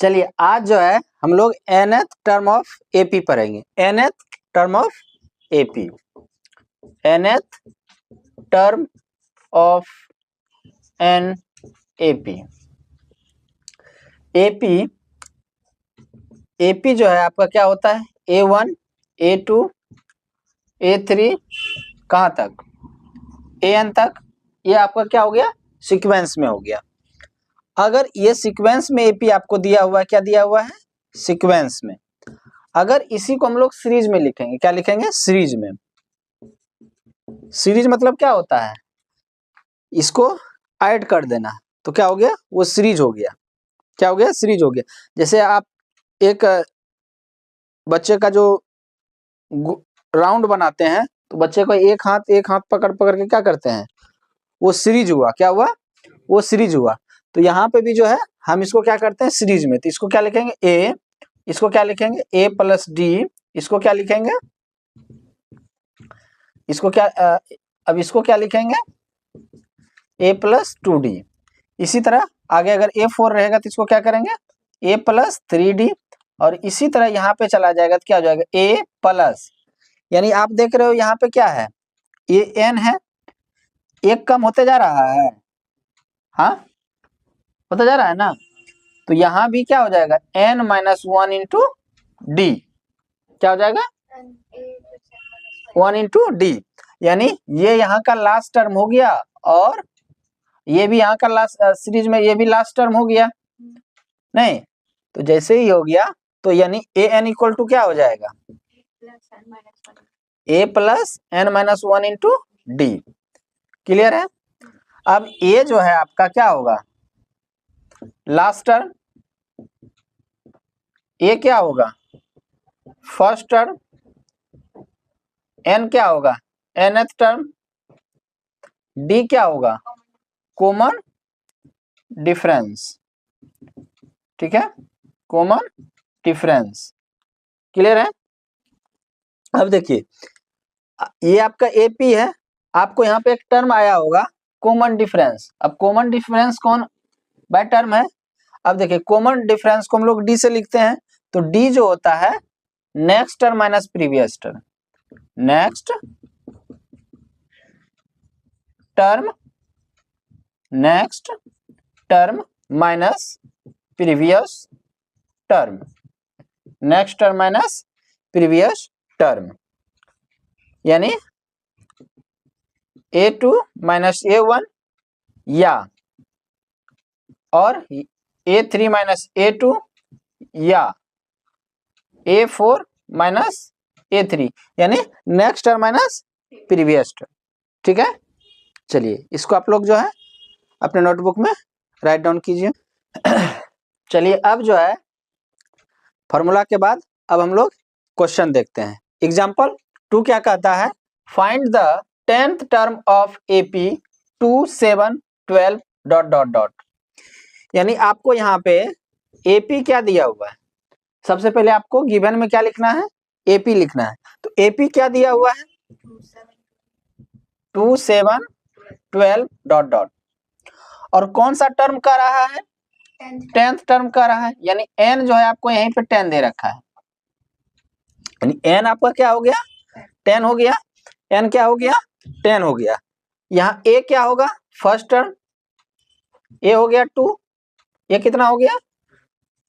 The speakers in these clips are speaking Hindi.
चलिए आज जो है हम लोग nth टर्म ऑफ एपी पढ़ेंगे। nth term of AP, nth term of an AP. AP AP जो है आपका क्या होता है, A1 A2 A3 कहाँ तक, AN तक। ये आपका क्या हो गया, सीक्वेंस में हो गया। अगर ये सीक्वेंस में एपी आपको दिया हुआ है, क्या दिया हुआ है, सीक्वेंस में। अगर इसी को हम लोग सीरीज में लिखेंगे, क्या लिखेंगे, सीरीज में। सीरीज मतलब क्या होता है, इसको ऐड कर देना, तो क्या हो गया, वो सीरीज हो गया। क्या हो गया, सीरीज हो गया। जैसे आप एक बच्चे का जो राउंड बनाते हैं, तो बच्चे को एक हाथ पकड़ पकड़ के क्या करते हैं, वो सीरीज हुआ। क्या हुआ, वो सीरीज हुआ। तो यहाँ पे भी जो है हम इसको क्या करते हैं, सीरीज में। तो इसको क्या लिखेंगे, ए, इसको क्या लिखेंगे, ए प्लस डी। इसको क्या लिखेंगे, इसको क्या अब इसको क्या लिखेंगे, ए प्लस 2d। इसी तरह आगे अगर A4 रहेगा तो इसको क्या करेंगे, a प्लस 3d। और इसी तरह यहाँ पे चला जाएगा तो क्या हो जाएगा, a प्लस, यानी आप देख रहे हो यहाँ पे क्या है, ये n है, एक कम होते जा रहा है, हाँ होता जा रहा है ना। तो यहाँ भी क्या हो जाएगा, n माइनस 1 इंटू डी। क्या हो जाएगा, 1 इंटू डी। यानी ये यहाँ का लास्ट टर्म हो गया, और ये भी यहाँ का लास्ट सीरीज में, ये भी लास्ट टर्म हो गया नहीं। तो जैसे ही हो गया तो यानी ए एन इक्वल टू क्या हो जाएगा, a plus n minus 1 into d. Clear है। अब ए जो है आपका क्या होगा, लास्ट टर्म। ए क्या होगा, फर्स्ट टर्म। एन क्या होगा, nth टर्म। डी क्या होगा, कॉमन डिफरेंस। ठीक है, कॉमन डिफरेंस। क्लियर है। अब देखिए ये आपका एपी है, आपको यहाँ पे एक टर्म आया होगा कॉमन डिफरेंस। अब कॉमन डिफरेंस कौन बाय टर्म है। अब देखिए कॉमन डिफरेंस को हम लोग डी से लिखते हैं, तो डी जो होता है next term minus previous term. Next term, next term minus previous term, next term minus previous term. यानी A2 माइनस A1 या, और A3 माइनस A2 या A4 माइनस A3, यानी next term minus previous term. ठीक है। चलिए इसको आप लोग जो है अपने नोटबुक में राइट डाउन कीजिए। चलिए अब जो है फॉर्मूला के बाद अब हम लोग क्वेश्चन देखते हैं। एग्जाम्पल 2 क्या कहता है, find the 10th term of AP 2 7 12 dot dot dot. यानी आपको यहाँ पे एपी क्या दिया हुआ है, सबसे पहले आपको गिवन में क्या लिखना है, एपी लिखना है। तो एपी क्या दिया हुआ है, 2 7 12 डॉट डॉट। और कौन सा टर्म का रहा है, 10th टर्म का रहा है। यानी n जो है आपको यहीं पे 10 दे रखा है, यानी n आपका क्या हो गया, 10 हो गया। n क्या हो गया, 10 हो गया। यहाँ a क्या होगा, फर्स्ट टर्म, a हो गया 2, ये कितना हो गया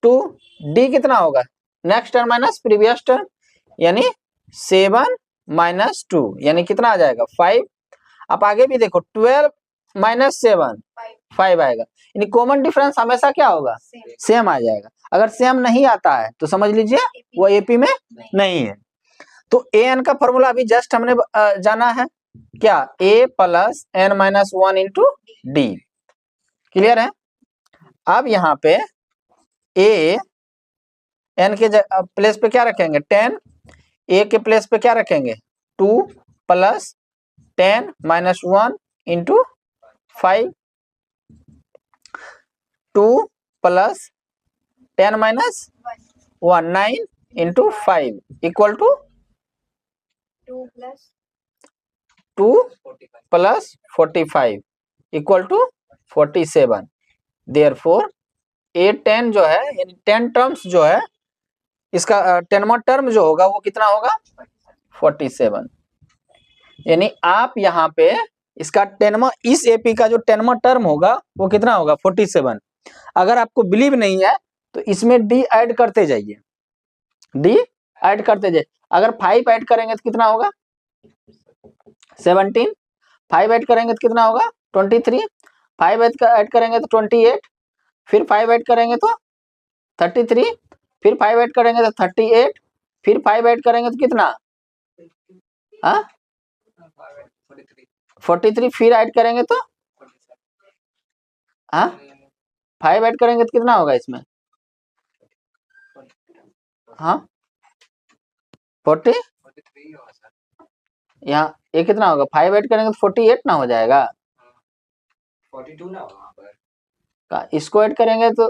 2। d कितना होगा, next term minus previous term, यानी 7 माइनस 2, यानी कितना आ जाएगा 5। आप आगे भी देखो 12 माइनस 7 5 आएगा। यानी कॉमन डिफरेंस हमेशा क्या होगा, सेम आ जाएगा। अगर सेम नहीं आता है तो समझ लीजिए वो एपी में नहीं है। तो ए एन का फॉर्मूला अभी जस्ट हमने जाना है, क्या, a plus n minus 1 into d. Clear है। अब यहाँ पे ए एन के प्लेस पे क्या रखेंगे 10, ए के प्लेस पे क्या रखेंगे 2 plus 10 minus 1 into 5, 2 plus 10 minus 1 9 into 5 equal to 2 plus 45 equal to 47। Therefore A10 जो है यानी 10 टर्म्स जो है इसका 10वां टर्म जो होगा वो कितना होगा 47। यानी आप यहाँ पे इसका 10वां इस एपी का जो 10वां टर्म होगा वो कितना होगा 47। अगर आपको बिलीव नहीं है तो इसमें डी ऐड करते जाइए, डी ऐड करते जाइए। अगर 5 ऐड करेंगे तो कितना होगा 17, 5 ऐड करेंगे तो कितना होगा 23, 5 ऐड करेंगे तो 28, फिर 5 ऐड करेंगे तो 33, फिर 5 ऐड करेंगे तो 38, फिर 5 ऐड करेंगे तो कितना 43, फिर ऐड करेंगे तो 5 ऐड करेंगे तो कितना होगा इसमें 40, यहाँ ये कितना होगा 5 ऐड करेंगे तो 48 ना हो जाएगा 42 ना होगा इसको ऐड करेंगे तो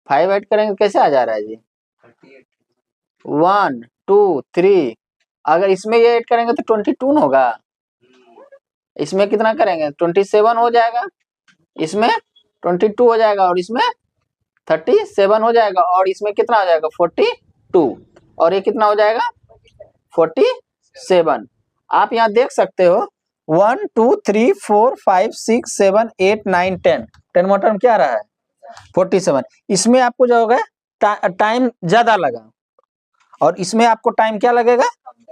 5 ऐड करेंगे तो कैसे आ जा रहा है जी 1 2 3, अगर इसमें ये ऐड करेंगे तो 22 ना होगा, इसमें कितना करेंगे 27 हो जाएगा, इसमें 22 हो जाएगा और इसमें 37 हो जाएगा और इसमें कितना हो जाएगा 42 और ये कितना हो जाएगा 47। आप यहाँ देख सकते हो 1 2 3 4 5 6 7 8 9 10, 10वां टर्म क्या रहा है 47। इसमें आपको जो होगा टाइम ज्यादा लगा और इसमें आपको टाइम क्या लगेगा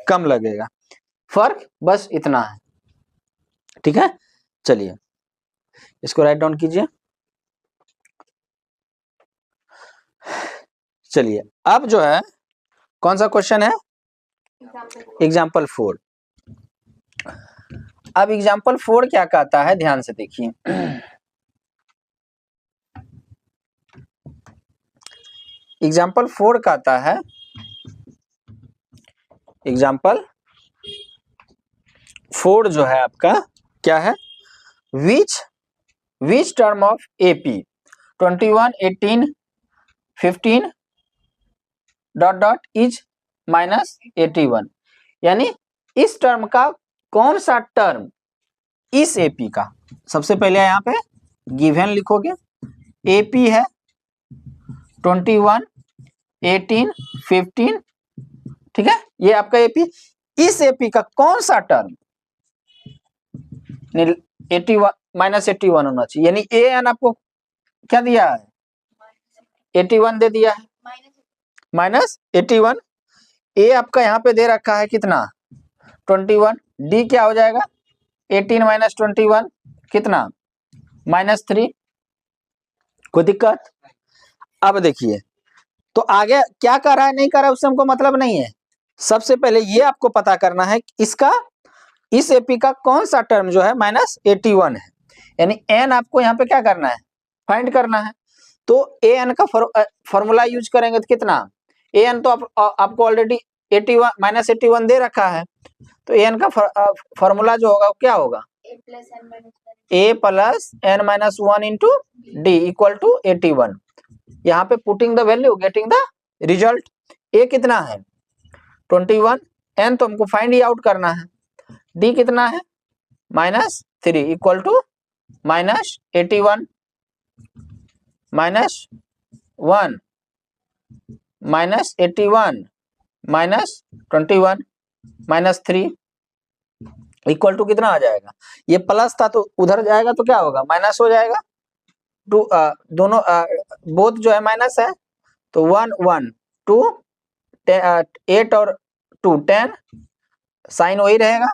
कम लगेगा, फर्क बस इतना है। ठीक है, चलिए इसको राइट डाउन कीजिए। चलिए अब जो है कौन सा क्वेश्चन है एग्जाम्पल 4। अब एग्जाम्पल 4 क्या कहता है ध्यान से देखिए। एग्जाम्पल 4 कहता है, एग्जाम्पल 4 जो है आपका क्या है which term of AP 21 18 15 dot dot is -81, यानी इस टर्म का कौन सा टर्म इस एपी का, सबसे पहले यहाँ पे गिवन लिखोगे एपी है 21 18 15, ठीक है ये आपका एपी, इस एपी का कौन सा टर्म 81 -81 होना चाहिए, यानी ए एन आपको क्या दिया है 81 दे दिया है -81, ए आपका यहाँ पे दे रखा है कितना 21, डी क्या हो जाएगा 18 - 21 कितना -3, कोई दिक्कत। अब देखिए तो आगे क्या कर रहा है नहीं कर रहा है उससे हमको मतलब नहीं है, सबसे पहले ये आपको पता करना है कि इसका इस एपी का कौन सा टर्म जो है -81 है, यानी एन आपको यहाँ पे क्या करना है फाइंड करना है। तो ए एन का फॉर्मूला यूज करेंगे तो कितना ए एन तो आपको ऑलरेडी 81 -81 दे रखा है, तो ए एन का फॉर्मूला जो होगा वो क्या होगा a plus n - 1 into D equal to 81। यहाँ पे putting the value getting the result, a कितना है 21, n तो हमको फाइंड ही आउट करना है, d कितना है -3 इक्वल टू -81 -1 -81 -21 -3 इक्वल टू कितना आ जाएगा, ये प्लस था तो उधर जाएगा तो क्या होगा माइनस हो जाएगा, दोनों बोथ जो है माइनस है तो 1 1 2 8 और 2 10, साइन वही रहेगा,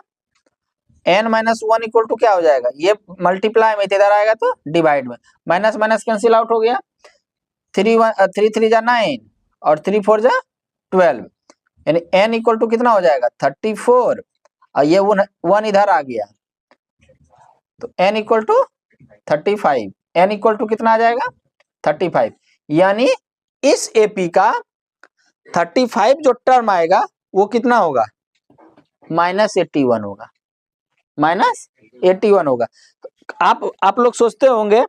n - 1 इक्वल टू क्या हो जाएगा, ये मल्टीप्लाई में इधर आएगा तो डिवाइड में, माइनस माइनस कैंसिल आउट हो गया, 3 3 जा 9 और 3 4 जा 12, यानी n इक्वल टू कितना हो जाएगा 34 और ये 1 इधर आ गया तो n equal to 35, n equal to कितना आ जाएगा 35, यानी इस एपी का 35 जो टर्म आएगा वो कितना होगा -81 होगा, -81 होगा। तो आप लोग सोचते होंगे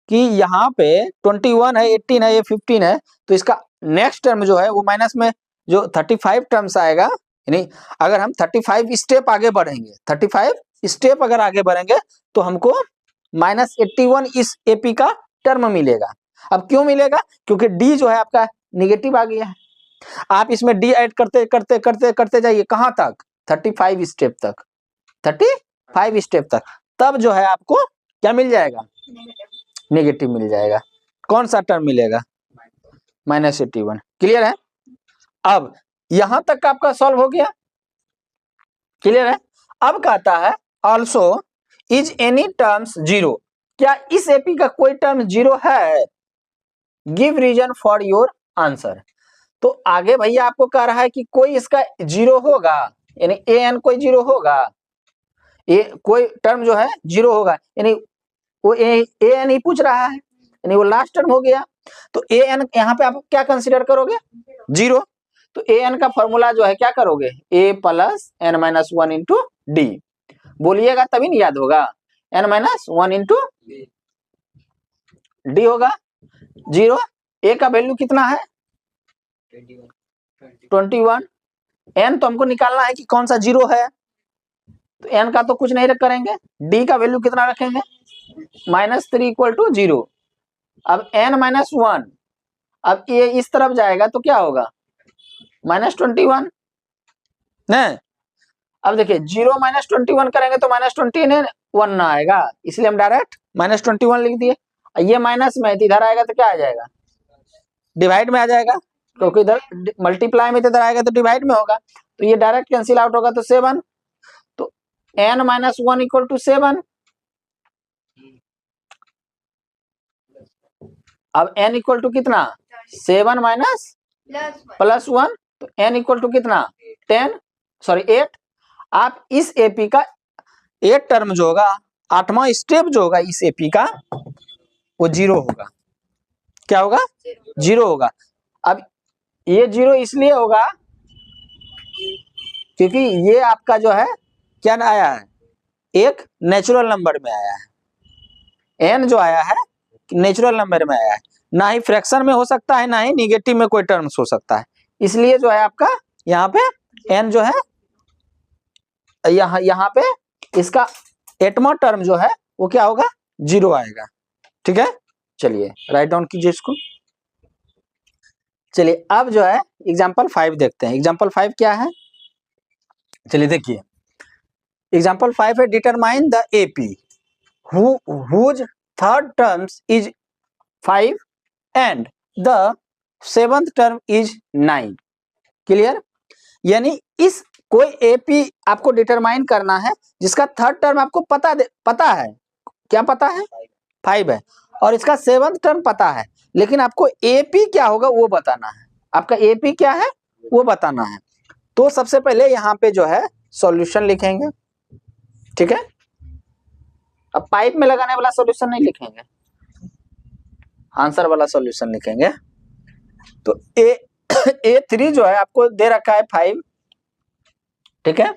कि यहाँ पे 21 है 18 है ये 15 है, तो इसका नेक्स्ट टर्म जो है वो माइनस में जो 35 टर्म्स आएगा, यानी अगर हम 35 स्टेप आगे बढ़ेंगे 35 स्टेप अगर आगे बढ़ेंगे तो हमको -81 इस एपी का टर्म मिलेगा। अब क्यों मिलेगा? क्योंकि डी जो है आपका निगेटिव आ गया है। आप इसमें डी ऐड करते करते करते करते जाइए, कहां तक? 35 स्टेप तक, 35 स्टेप तक, तब जो है आपको क्या मिल जाएगा? नेगेटिव मिल जाएगा। कौन सा टर्म मिलेगा? -81। क्लियर है? अब यहां तक आपका सॉल्व हो गया, क्लियर है? अब कहता है also is any terms zero, क्या इस एपी का कोई टर्म जीरो है? Give reason for your answer. तो आगे भैया आपको कह रहा है कि कोई इसका जीरो होगा, यानी ए एन कोई जीरो होगा, ये कोई टर्म जो है जीरो होगा, यानी वो ए एन ही पूछ रहा है, यानी वो लास्ट टर्म हो गया। तो ए एन यहाँ पे आप क्या कंसीडर करोगे? जीरो। तो ए एन का फॉर्मूला जो है क्या करोगे? A plus n minus one into d. बोलिएगा तभी नहीं याद होगा। N minus one into d होगा जीरो। ए का वैल्यू कितना है? 21। एन तो हमको निकालना है कि कौन सा जीरो है, तो एन का तो कुछ नहीं करेंगे। डी का वैल्यू कितना रखेंगे? -3 इक्वल टू 0। अब एन माइनस वन, अब ये इस तरफ जाएगा तो क्या होगा? -21 नहीं। अब देखिए 0 -21 करेंगे तो -21 ना आएगा, इसलिए हम डायरेक्ट -21 लिख दिए। ये माइनस में इधर आएगा तो क्या आ जाएगा? डिवाइड में आ जाएगा, क्योंकि इधर मल्टीप्लाई में इधर आएगा तो डिवाइड में होगा, तो ये डायरेक्ट कैंसिल आउट होगा, तो 7। तो n माइनस 1 इक्वल टू 7। अब n इक्वल टू कितना? 7 माइनस प्लस 1, तो n इक्वल टू कितना? 8। आप इस एपी का 8 टर्म जो होगा, 8वां स्टेप जो होगा इस एपी का, वो 0 होगा। क्या होगा? 0 होगा। अब ये 0 इसलिए होगा क्योंकि ये आपका जो है क्या आया है? एक नेचुरल नंबर में आया है। एन जो आया है नेचुरल नंबर में आया है, ना ही फ्रैक्शन में हो सकता है, ना ही निगेटिव में कोई टर्म्स हो सकता है। इसलिए जो है आपका यहाँ पे एन जो है, यहाँ पे इसका 8वां टर्म जो है वो क्या होगा? 0 आएगा। ठीक है, चलिए राइट डाउन कीजिए इसको। चलिए अब जो है एग्जाम्पल 5 देखते हैं। एग्जाम्पल 5 क्या है? चलिए देखिए, एग्जाम्पल 5 है determine the AP whose third terms is 5 and the 7th term is 9। Clear? यानी इस कोई एपी आपको डिटरमाइन करना है जिसका थर्ड टर्म आपको पता है। क्या पता है? 5 है, और इसका 7th टर्म पता है, लेकिन आपको एपी क्या होगा वो बताना है। आपका एपी क्या है वो बताना है। तो सबसे पहले यहाँ पे जो है सॉल्यूशन लिखेंगे। ठीक है, अब पाइप में लगाने वाला सॉल्यूशन नहीं लिखेंगे, आंसर वाला सॉल्यूशन लिखेंगे। तो A3 जो है आपको दे रखा है 5, ठीक है,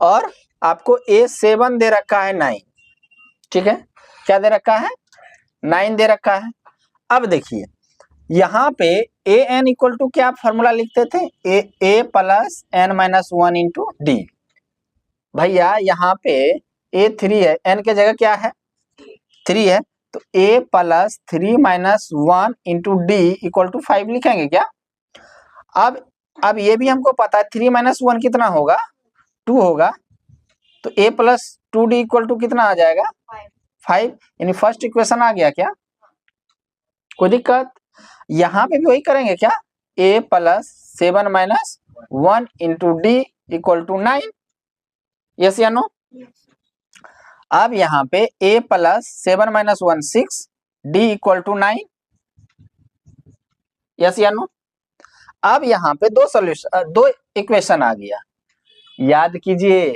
और आपको A7 दे रखा है 9। ठीक है, क्या दे रखा है? 9 दे रखा है। अब देखिए यहाँ पे an इक्वल टू क्या फॉर्मूला लिखते थे? a plus n minus 1 into D. भैया यहाँ पे A3 है, n के जगह क्या है? 3 है, तो a plus 3 minus 1 into D equal to 5 लिखेंगे क्या? अब ये भी हमको पता है 3 माइनस 1 कितना होगा? 2 होगा, तो a plus 2d equal to कितना आ जाएगा? 5। यानी फर्स्ट इक्वेशन आ गया क्या? कोई दिक्कत? यहाँ पे भी वही करेंगे क्या? a plus 7 minus 1 into D equal to 9। Yes या नो? अब यहाँ पे a plus 7 minus 1 6, D equal to 9। Yes या नो? अब यहाँ पे दो इक्वेशन आ गया। याद कीजिए,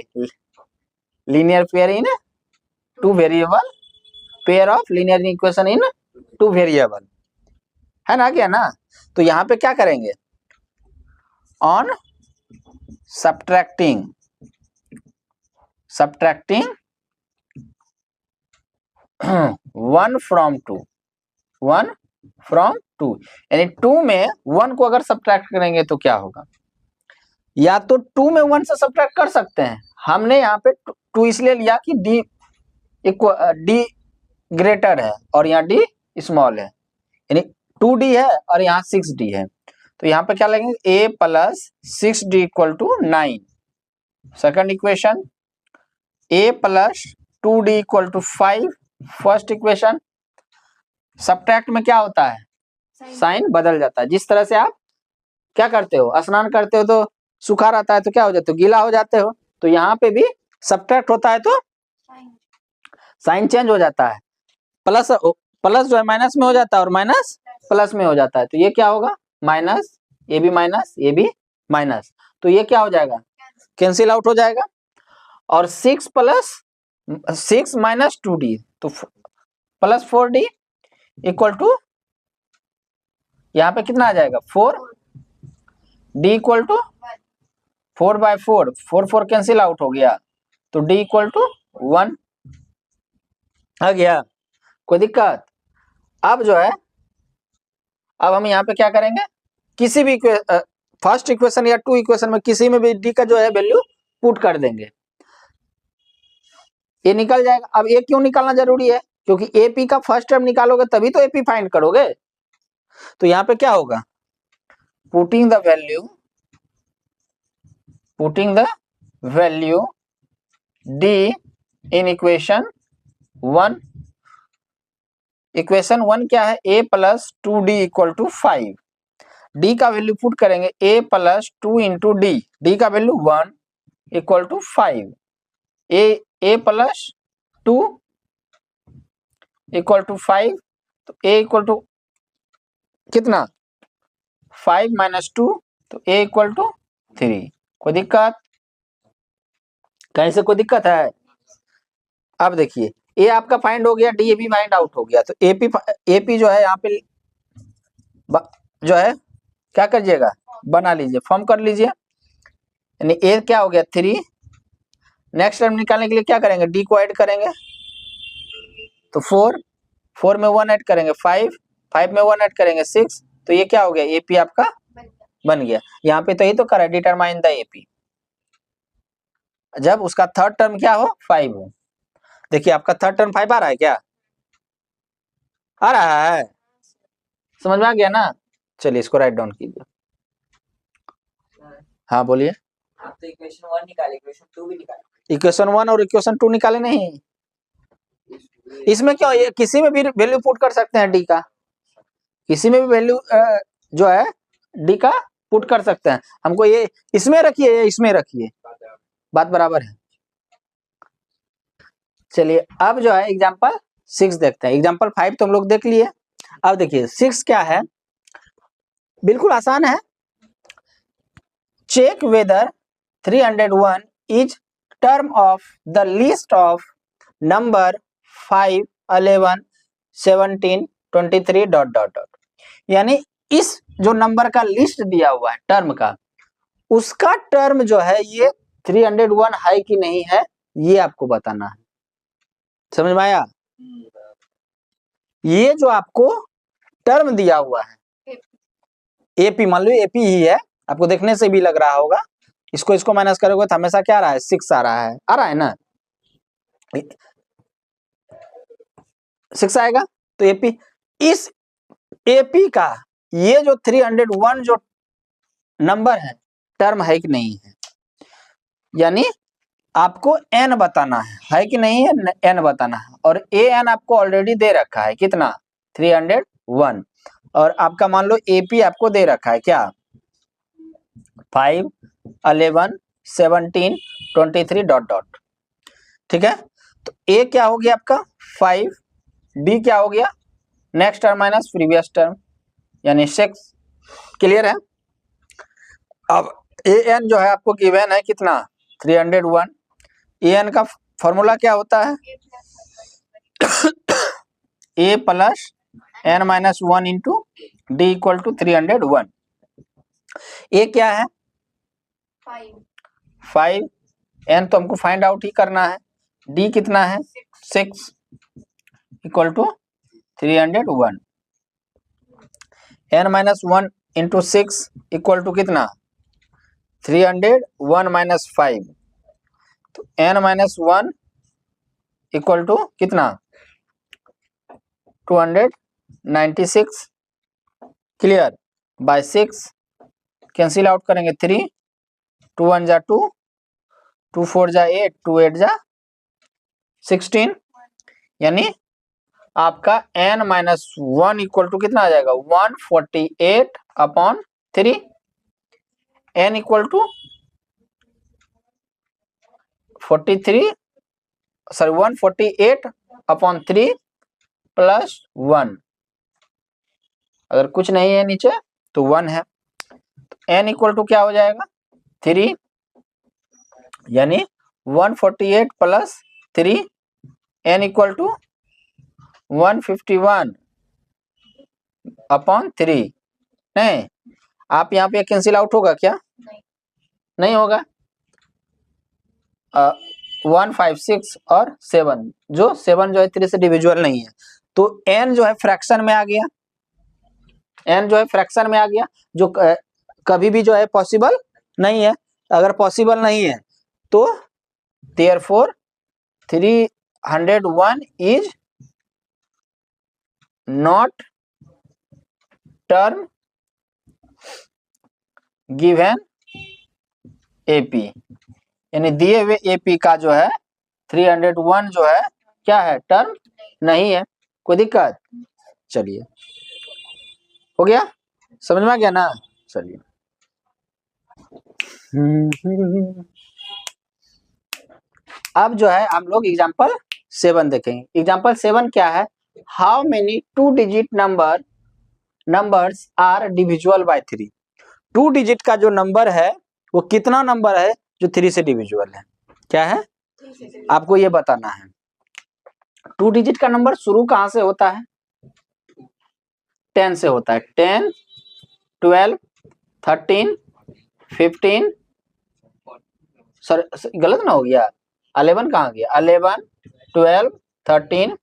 linear pair in 2 variable, pair of linear equation in 2 variable, है ना? क्या ना? तो यहाँ पे क्या करेंगे? ऑन सब्ट्रैक्टिंग 1 फ्रॉम 2, 1 फ्रॉम 2, यानी 2 में 1 को अगर सब्ट्रैक्ट करेंगे तो क्या होगा? या तो 2 में 1 से सब्ट्रैक्ट कर सकते हैं। हमने यहाँ पे 2 इसलिए लिया कि डी ग्रेटर है और यहाँ डी स्मॉल है, यानी 2d है और यहाँ 6d है, तो यहाँ पे क्या लगेंगे a plus 6d equal to 9। Second equation a plus 2d equal to 5। First equation subtract में क्या होता है, साइन बदल जाता है। जिस तरह से आप क्या करते हो, स्नान करते हो तो सूखा रहता है तो क्या हो जाते हो, गीला हो जाते हो, तो यहाँ पे भी सब्ट्रैक्ट होता है तो साइन चेंज हो जाता है, प्लस प्लस जो है माइनस में हो जाता है और माइनस प्लस में हो जाता है, तो ये क्या होगा माइनस, ये भी माइनस, ये भी माइनस, तो ये क्या हो जाएगा कैंसिल आउट हो जाएगा। और 6 प्लस 6 माइनस 2d तो प्लस 4d इक्वल टू यहाँ पे कितना आ जाएगा 4d equal to 4/4, 4 cancel out हो गया, तो d इक्वल टू 1 आ गया। कोई दिक्कत? अब जो है अब हम यहाँ पे क्या करेंगे, किसी भी फर्स्ट इक्वेशन या 2 इक्वेशन में किसी में भी d का जो है वैल्यू पुट कर देंगे, ये निकल जाएगा। अब ये क्यों निकालना जरूरी है, क्योंकि AP का फर्स्ट टर्म निकालोगे तभी तो AP फाइंड करोगे। तो यहाँ पे क्या होगा, putting the value d in equation 1। Equation 1 क्या है, a plus 2d equal to 5। d का वैल्यू पुट करेंगे a प्लस 2 इंटू d का value 1 equal to 5, a plus 2 equal to 5, तो a इक्वल टू कितना 5 माइनस 2, तो a इक्वल टू 3। कोई दिक्कत, कहीं से कोई दिक्कत है? अब देखिए a आपका फाइंड हो गया, d भी फाइंड आउट हो गया, तो AP जो है यहाँ पे जो है क्या करिएगा बना लीजिए, फॉर्म कर लीजिए, यानी a क्या हो गया 3। नेक्स्ट टर्म निकालने के लिए क्या करेंगे, d को ऐड करेंगे तो 4 में 1 ऐड करेंगे 5 में 1 ऐड करेंगे 6, तो ये क्या हो गया AP आपका बन गया। यहाँ पे तो यही तो करा डिटरमाइन द AP, जब उसका थर्ड टर्म क्या हो 5 हो। देखिए आपका थर्ड टर्म 5 आ रहा है क्या, आ रहा है, समझ में आ गया ना। चलिए इसको राइट डाउन कीजिए। हाँ बोलिए। आप तो इक्वेशन 1 निकाले, इक्वेशन 2 भी निकाले। इक्वेशन 1 और इक्वेशन 2 निकाले नहीं, इसमें क्यों, ये किसी में भी वैल्यू पुट कर सकते हैं d का, किसी में भी वैल्यू जो है d का पुट कर सकते हैं। हमको ये इसमें रखिए, इसमें रखिए, बात बराबर है। चलिए अब जो है एग्जांपल 6 देखते हैं। एग्जांपल 5 तो हम लोग देख लिए, अब देखिए 6 क्या है, बिल्कुल आसान है। Check whether 301 is term of the list of number 5, 11, 17, 23 ... यानी इस जो नंबर का लिस्ट दिया हुआ है टर्म का, उसका टर्म जो है ये 301 है कि नहीं है, ये आपको बताना है। समझ में आया? ये जो आपको टर्म दिया हुआ है AP, मान लो AP ही है, आपको देखने से भी लग रहा होगा, इसको माइनस करोगे तो हमेशा क्या आ रहा है 6 आ रहा है ना, 6 आएगा। तो AP, इस AP का ये जो 301 जो नंबर है टर्म है कि नहीं है, यानी आपको n बताना है कि नहीं है, n बताना है। और an आपको ऑलरेडी दे रखा है कितना 301, और आपका मान लो AP आपको दे रखा है क्या 5, 11, 17, 23 ... ठीक है, तो A क्या हो गया आपका 5, B क्या हो गया next term minus previous term यानी 6। क्लियर है? अब an जो है आपको गिवन है कितना 301। an का फॉर्मूला क्या होता है a plus n minus 1 into d equal to 301। a क्या है 5, n तो हमको फाइंड आउट ही करना है, d कितना है 6 equal to 301, n minus 1 into 6 equal to कितना 301 माइनस 5, तो n माइनस 1 इक्वल टू कितना 200 96, क्लियर, बाय 6 कैंसिल आउट करेंगे 3, 2 1 जा 2, 2 4 जा 8, 2 8 जा 16, यानी आपका n माइनस 1 इक्वल टू कितना आ जाएगा 148 upon 3, n equal to 148 upon 3 plus 1, अगर कुछ नहीं है नीचे तो 1 है, तो n इक्वल टू क्या हो जाएगा 3, यानी 148 plus 3, n equal to 151 upon 3। नहीं, आप यहाँ पे कैंसिल आउट होगा क्या? नहीं होगा। 1 5 6 और 7 जो 7 जो है 3 से डिविजुअल नहीं है, तो n जो है फ्रैक्शन में आ गया, n जो है फ्रैक्शन में आ गया, जो कभी भी जो है पॉसिबल नहीं है। अगर पॉसिबल नहीं है तो therefore 301 is not term given AP, यानी दिए हुए एपी का जो है 301 जो है क्या है टर्म नहीं है। कोई दिक्कत? चलिए, हो गया, समझ में आ गया ना? चलिए, अब जो है हम लोग एग्जांपल 7 देखेंगे। एग्जांपल 7 क्या है? How many 2 digit numbers are divisible by 3। 2 digit का जो नंबर है वो कितना नंबर है जो 3 से डिविजुअल है? क्या है आपको ये बताना है। 2 डिजिट का नंबर शुरू कहां से होता है? 10 से होता है। 10 12 13 15, सर गलत ना हो गया, 11 कहाँ गया? 11 12 13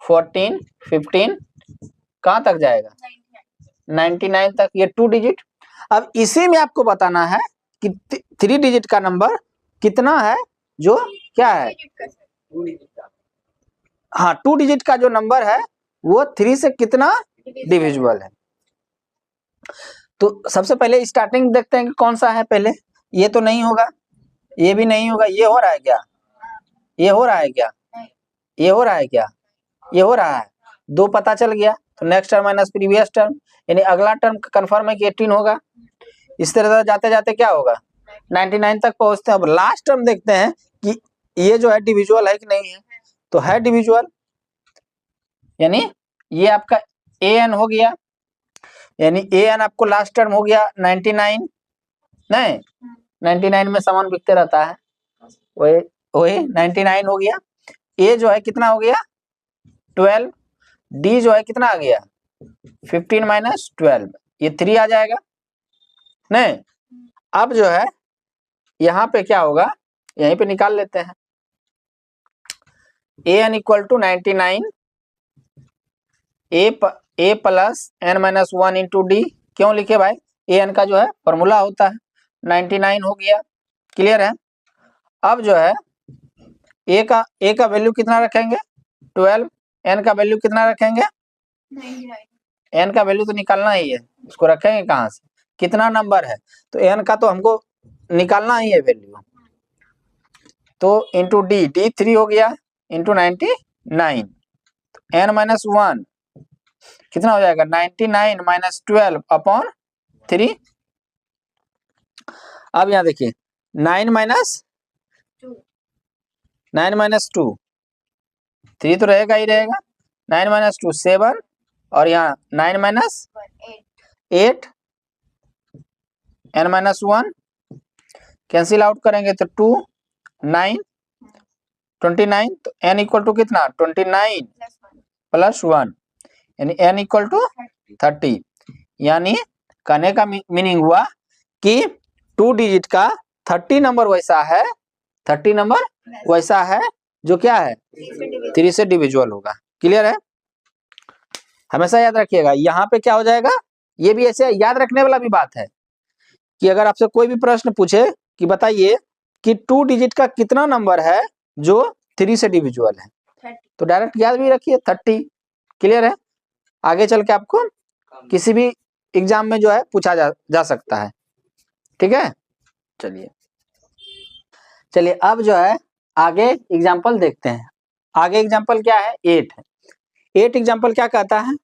14 15 कहाँ तक जाएगा? 99 तक, ये 2 डिजिट। अब इसी में आपको बताना है कि 3 डिजिट का नंबर कितना है जो क्या है? हाँ, 2 डिजिट का जो नंबर है वो 3 से कितना डिविजिबल है। तो सबसे पहले स्टार्टिंग देखते हैं कि कौन सा है पहले। ये तो नहीं होगा, ये भी नहीं होगा। ये हो रहा है क्या? ये हो रहा है क्या? ये हो रहा है क्या? ये हो रहा है। 2 पता चल गया, तो next term minus previous term, यानी अगला टर्म कंफर्म है कि 18 होगा। इस तरह से जाते जाते क्या होगा 99 तक पहुंचते हैं। अब लास्ट टर्म देखते हैं कि ये जो है डिविजुअल है कि नहीं है, तो है डिविजुअल, यानी ये आपका an हो गया, यानी an आपको लास्ट टर्म हो गया 99, नहीं 99 में सामान बिकते रहता है, वही 99 हो गया। a जो है कितना हो गया 12, d जो है कितना आ गया 15 माइनस 12, ये 3 आ जाएगा। नहीं, अब जो है यहाँ पे क्या होगा, यहीं पे निकाल लेते हैं। an equal to 99 a plus n minus 1 into D. क्यों लिखे भाई? an का जो है फॉर्मूला होता है। 99 हो गया, क्लियर है। अब जो है a का वैल्यू कितना रखेंगे 12, n का वैल्यू कितना रखेंगे 99। n का वैल्यू तो निकालना ही है, उसको रखेंगे कहाँ से? कितना नंबर है तो n का तो हमको निकालना ही है वैल्यू, तो इंटू डी 3 हो गया इंटू 99, तो n माइनस 1 कितना हो जाएगा 99 माइनस 12 अपॉन 3। अब यहाँ देखिए 9 माइनस 2, 3 तो रहेगा ही रहेगा, 9 माइनस 2 7, और यहाँ 9 minus 8, n minus 1 cancel out करेंगे तो 2 9 29, तो n इक्वल टू कितना 29 प्लस 1, यानी n इक्वल टू 30। यानी कहने का मीनिंग हुआ कि 2 डिजिट का 30 नंबर वैसा है जो क्या है 3 से डिविजुअल होगा। क्लियर है? हमेशा याद रखिएगा, यहाँ पे क्या हो जाएगा, ये भी ऐसे याद रखने वाला भी बात है कि अगर आपसे कोई भी प्रश्न पूछे कि बताइए कि 2 डिजिट का कितना नंबर है जो 3 से डिविजुअल है, तो डायरेक्ट याद भी रखिए 30। क्लियर है? आगे चल के आपको किसी भी एग्जाम में जो है पूछा जा सकता है। ठीक है, चलिए अब जो है आगे एग्जाम्पल देखते हैं। आगे एग्जाम्पल क्या है, 8 है। 8 एग्जाम्पल क्या कहता है,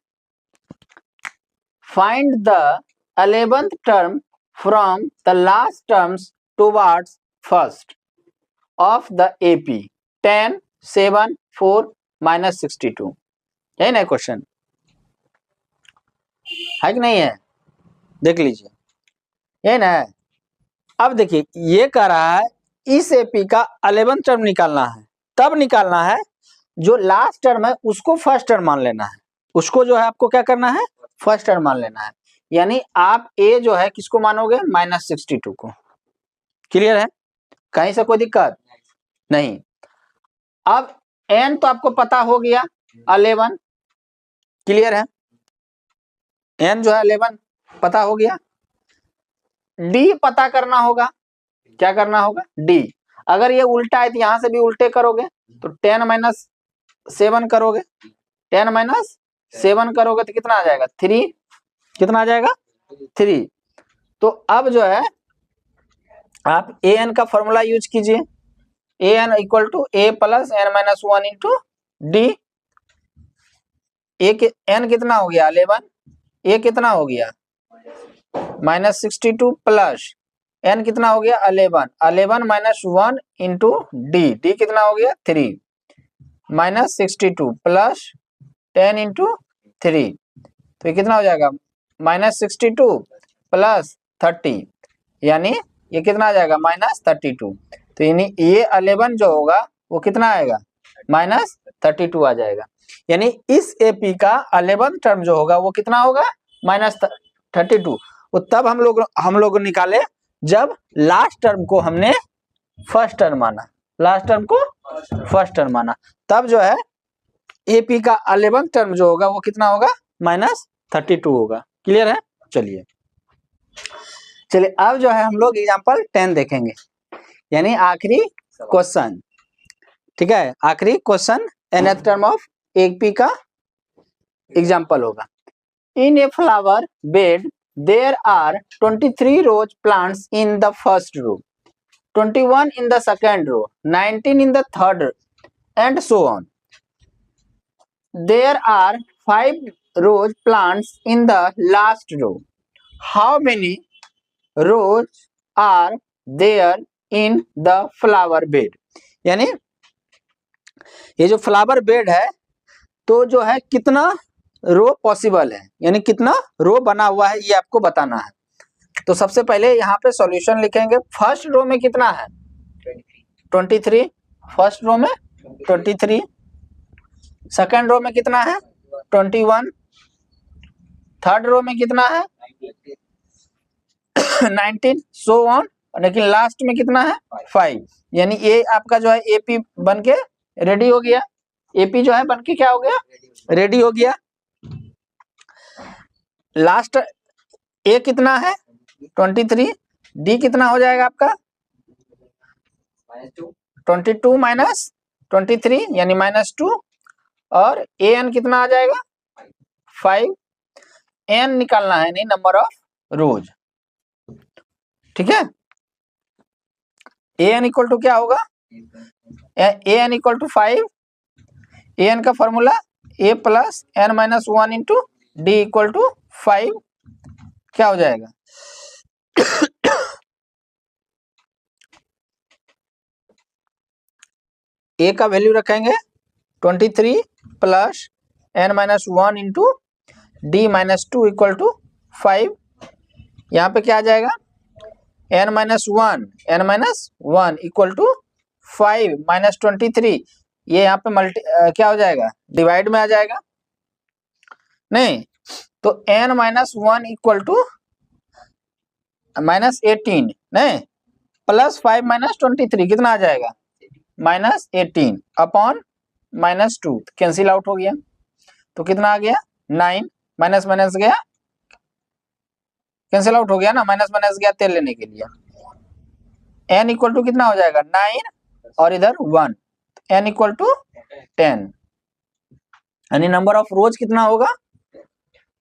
find the 11th term from the last terms towards first of the AP 10, 7, 4, -62। यही ना क्वेश्चन है कि नहीं है, देख लीजिए, यही ना है। अब देखिए ये कह रहा है इस AP का 11th टर्म निकालना है, तब निकालना है जो लास्ट टर्म है उसको फर्स्ट टर्म मान लेना है, उसको जो है आपको क्या करना है, फर्स्ट टर्म मान लेना है। यानी आप A जो है किसको मानोगे, -62 को। क्लियर है, कहीं से कोई दिक्कत नहीं। अब N तो आपको पता हो गया 11, क्लियर है, N जो है 11 पता हो गया। D पता करना होगा, क्या करना होगा, D। अगर ये उल्टा है तो यहां से भी उल्टे करोगे, तो 10 - 7 करोगे, 10 - 7 करोगे तो कितना आ जाएगा, 3। कितना आ जाएगा, 3। तो अब जो है आप AN का फॉर्मूला यूज कीजिए, AN equal to A + n-1 into D। N कितना हो गया 11, A कितना हो गया -62 प्लस N कितना हो गया 11, 11 - 1 इंटू D कितना हो गया 3, -62 प्लस 10 इंटू 3, तो ये कितना हो जाएगा -62 प्लस 30, यानी ये कितना आ जाएगा -32। तो यानी ये 11 जो होगा वो कितना आएगा, -32 आ जाएगा। यानी इस AP का 11th टर्म जो होगा वो कितना होगा, -32। वो तब हम लोग निकाले जब लास्ट टर्म को हमने फर्स्ट टर्म माना, लास्ट टर्म को फर्स्ट टर्म माना, तब जो है AP का 11th टर्म जो होगा वो कितना होगा, -32 होगा। क्लियर है, चलिए अब जो है हम लोग एग्जाम्पल 10 देखेंगे, यानी आखिरी क्वेश्चन। ठीक है, आखिरी question nth term of AP का एग्जाम्पल होगा। In a flower bed there are 23 rose plants in the first row, 21 in the second row, 19 in the third, and so on. There are 5 rose plants in the last row. How many rows are there in the flower bed? यानी ये जो फ्लावर बेड है तो जो है कितना रो पॉसिबल है, यानी कितना रो बना हुआ है ये आपको बताना है। तो सबसे पहले यहाँ पे सॉल्यूशन लिखेंगे। फर्स्ट रो में कितना है 23, फर्स्ट रो में 23, सेकंड रो में कितना है 21, थर्ड रो में कितना है 19, सो ऑन, लेकिन लास्ट में कितना है 5। यानी ये आपका जो है AP बन के रेडी हो गया, AP जो है बन के क्या हो गया, रेडी हो गया। लास्ट A कितना है 23, D कितना हो जाएगा आपका 22 माइनस 23 यानी -2, और AN कितना आ जाएगा 5। N निकालना है, नहीं नंबर ऑफ रोज। ठीक है, AN इक्वल टू क्या होगा, AN इक्वल टू 5, AN का formula A + n-1 into D equal to 5, क्या हो जाएगा A का वैल्यू रखेंगे 23 + n-1 into D -2 equal to 5। यहाँ पे क्या आ जाएगा n-1 इक्वल टू 5 - 23, ये यहाँ पे क्या हो जाएगा, डिवाइड में आ जाएगा, नहीं तो n-1 इक्वल टू -18, नहीं प्लस 5 - 23 कितना आ जाएगा -18 अपॉन -2, कैंसिल आउट हो गया, तो कितना आ गया 9, माइनस माइनस गया कैंसिल आउट हो गया ना, माइनस माइनस गया तेल लेने के लिए। n इक्वल टू कितना हो जाएगा 9 और इधर 1, n इक्वल टू 10, यानी नंबर ऑफ रोज कितना होगा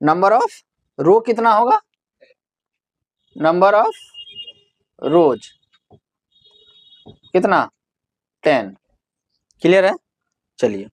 नंबर ऑफ रो कितना होगा, नंबर ऑफ रोज कितना 10। क्लियर है, चलिए